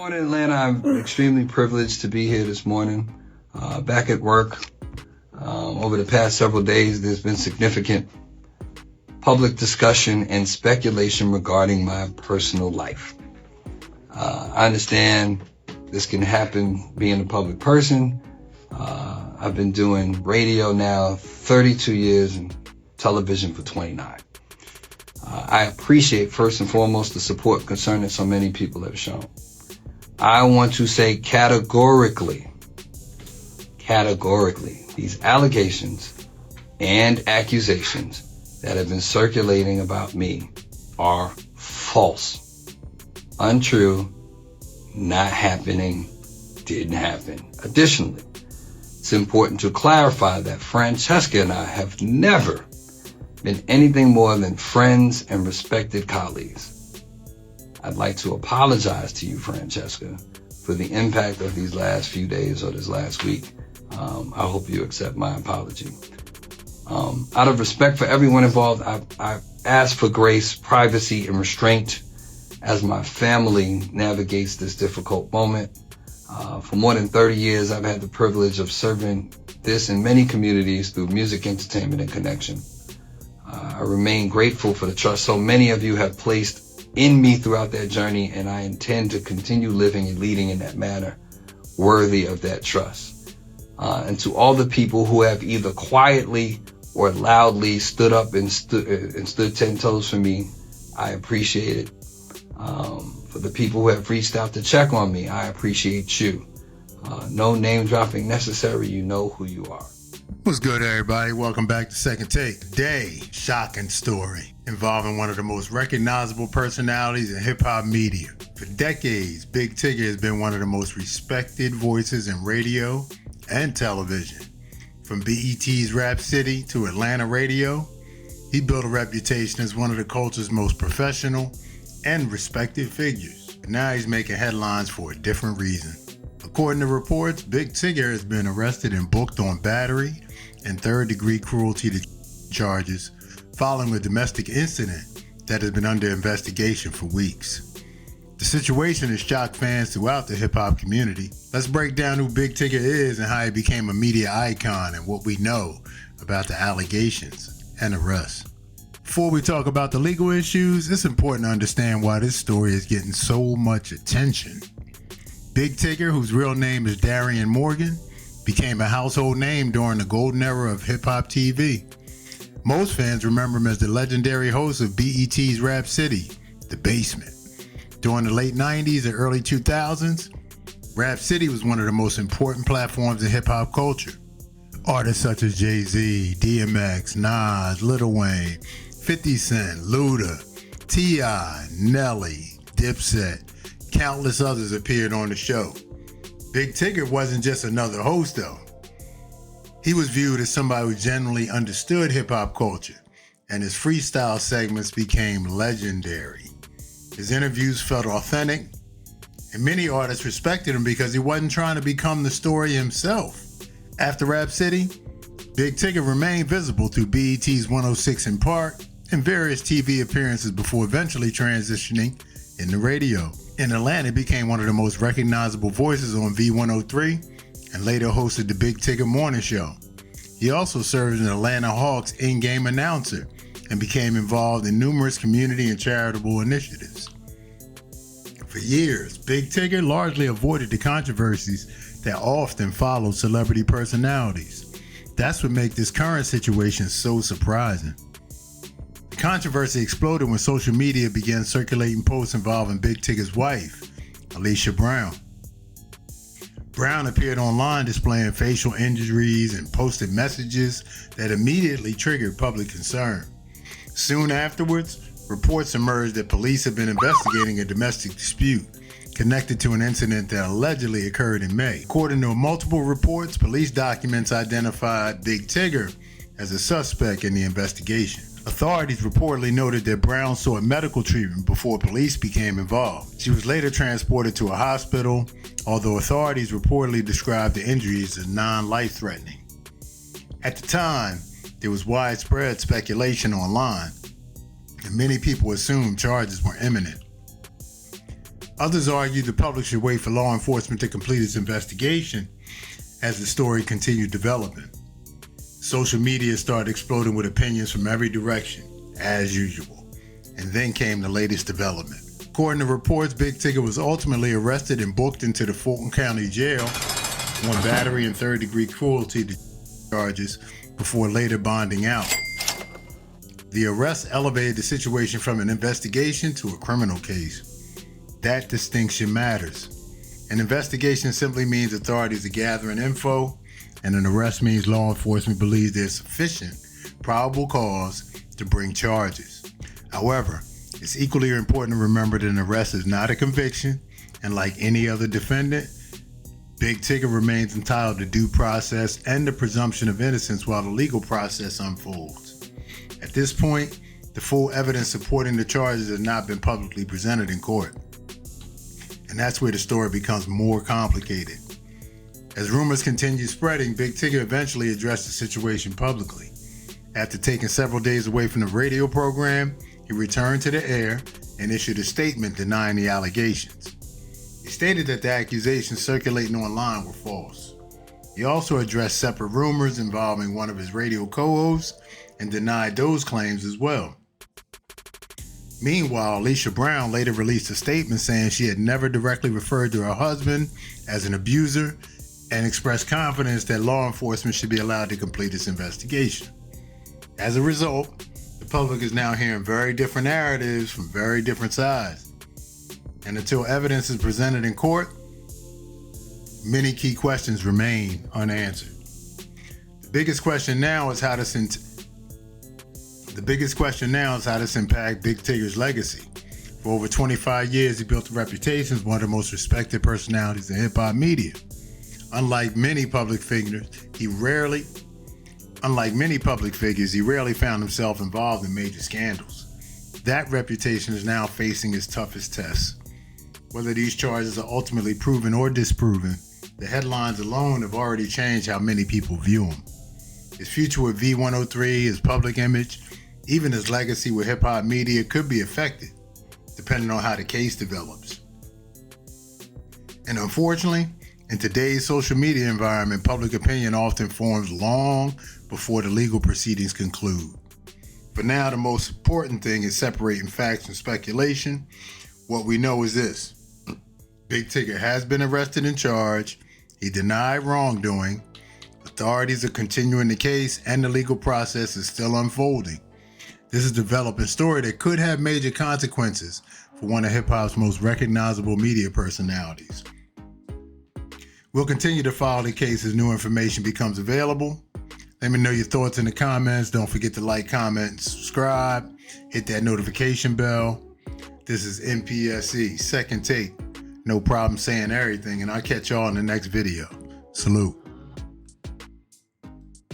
morning, Atlanta. I'm extremely privileged to be here this morning, back at work. Over the past several days, there's been significant public discussion and speculation regarding my personal life. I understand this can happen being a public person. I've been doing radio now 32 years and television for 29. I appreciate first and foremost the support and concern that so many people have shown. I want to say categorically, these allegations and accusations that have been circulating about me are false, untrue, not happening, didn't happen. Additionally, it's important to clarify that Francesca and I have never been anything more than friends and respected colleagues. I'd like to apologize to you, Francesca, for the impact of these last few days or this last week. I hope you accept my apology. Out of respect for everyone involved, I ask for grace, privacy, and restraint as my family navigates this difficult moment. For more than 30 years, I've had the privilege of serving this in many communities through music, entertainment, and connection. I remain grateful for the trust so many of you have placed in me throughout that journey, and I intend to continue living and leading in that manner worthy of that trust. And to all the people who have either quietly or loudly stood up and stood 10 toes for me, I appreciate it. For the people who have reached out to check on me, I appreciate you. No name dropping necessary. You know who you are. What's good, everybody? Welcome back to Second Take. Today, shocking story involving one of the most recognizable personalities in hip-hop media. For decades, Big Tigger has been one of the most respected voices in radio and television. From BET's Rap City to Atlanta radio, he built a reputation as one of the culture's most professional and respected figures. But now he's making headlines for a different reason. According to reports, Big Tigger has been arrested and booked on battery and third-degree cruelty charges following a domestic incident that has been under investigation for weeks. The situation has shocked fans throughout the hip-hop community. Let's break down who Big Tigger is and how he became a media icon and what we know about the allegations and arrests. Before we talk about the legal issues, it's important to understand why this story is getting so much attention. Big Tigger, whose real name is Darian Morgan, became a household name during the golden era of hip-hop TV. Most fans remember him as the legendary host of BET's Rap City, The Basement. During the late 90s and early 2000s, Rap City was one of the most important platforms in hip-hop culture. Artists such as Jay-Z, DMX, Nas, Lil Wayne, 50 Cent, Luda, T.I., Nelly, Dipset, countless others appeared on the show. Big Tigger wasn't just another host, though. He was viewed as somebody who generally understood hip-hop culture, and his freestyle segments became legendary. His interviews felt authentic, and many artists respected him because he wasn't trying to become the story himself. After Rap City, Big Tigger remained visible through BET's 106 in Park and various TV appearances before eventually transitioning into radio. In Atlanta, he became one of the most recognizable voices on V103 and later hosted the Big Tigger Morning Show. He also served as an Atlanta Hawks in-game announcer and became involved in numerous community and charitable initiatives. For years, Big Tigger largely avoided the controversies that often follow celebrity personalities. That's what makes this current situation so surprising. The controversy exploded when social media began circulating posts involving Big Tigger's wife, Alicia Brown. Brown appeared online displaying facial injuries and posted messages that immediately triggered public concern. Soon afterwards, reports emerged that police had been investigating a domestic dispute connected to an incident that allegedly occurred in May. According to multiple reports, police documents identified Big Tigger as a suspect in the investigation. Authorities reportedly noted that Brown sought medical treatment before police became involved. She was later transported to a hospital, although authorities reportedly described the injuries as non-life-threatening. At the time, there was widespread speculation online, and many people assumed charges were imminent. Others argue the public should wait for law enforcement to complete its investigation as the story continued developing. Social media started exploding with opinions from every direction, as usual. And then came the latest development. According to reports, Big Tigger was ultimately arrested and booked into the Fulton County Jail on battery and third-degree cruelty charges before later bonding out. The arrest elevated the situation from an investigation to a criminal case. That distinction matters. An investigation simply means authorities are gathering info, and an arrest means law enforcement believes there's sufficient probable cause to bring charges. However, it's equally important to remember that an arrest is not a conviction, and like any other defendant, Big Tigger remains entitled to due process and the presumption of innocence while the legal process unfolds. At this point, the full evidence supporting the charges has not been publicly presented in court. And that's where the story becomes more complicated. As rumors continued spreading, Big Tigger eventually addressed the situation publicly. After taking several days away from the radio program, he returned to the air and issued a statement denying the allegations. He stated that the accusations circulating online were false. He also addressed separate rumors involving one of his radio co-hosts and denied those claims as well. Meanwhile, Alicia Brown later released a statement saying she had never directly referred to her husband as an abuser and expressed confidence that law enforcement should be allowed to complete its investigation. As a result, the public is now hearing very different narratives from very different sides. And until evidence is presented in court, many key questions remain unanswered. The biggest question now is how this impact Big Tigger's legacy. For over 25 years, he built a reputation as one of the most respected personalities in hip-hop media. Unlike many public figures, he rarely found himself involved in major scandals. That reputation is now facing its toughest tests. Whether these charges are ultimately proven or disproven, the headlines alone have already changed how many people view him. His future with V103, his public image, even his legacy with hip-hop media could be affected, depending on how the case develops. And unfortunately, in today's social media environment, public opinion often forms long before the legal proceedings conclude. For now, the most important thing is separating facts from speculation. What we know is this: Big Tigger has been arrested and charged. He denied wrongdoing. Authorities are continuing the case, and the legal process is still unfolding. This is a developing story that could have major consequences for one of hip-hop's most recognizable media personalities. We'll continue to follow the case as new information becomes available. Let me know your thoughts in the comments. Don't forget to like, comment, and subscribe. Hit that notification bell. This is NPSE, Second Take. No problem saying everything, and I'll catch y'all in the next video. Salute.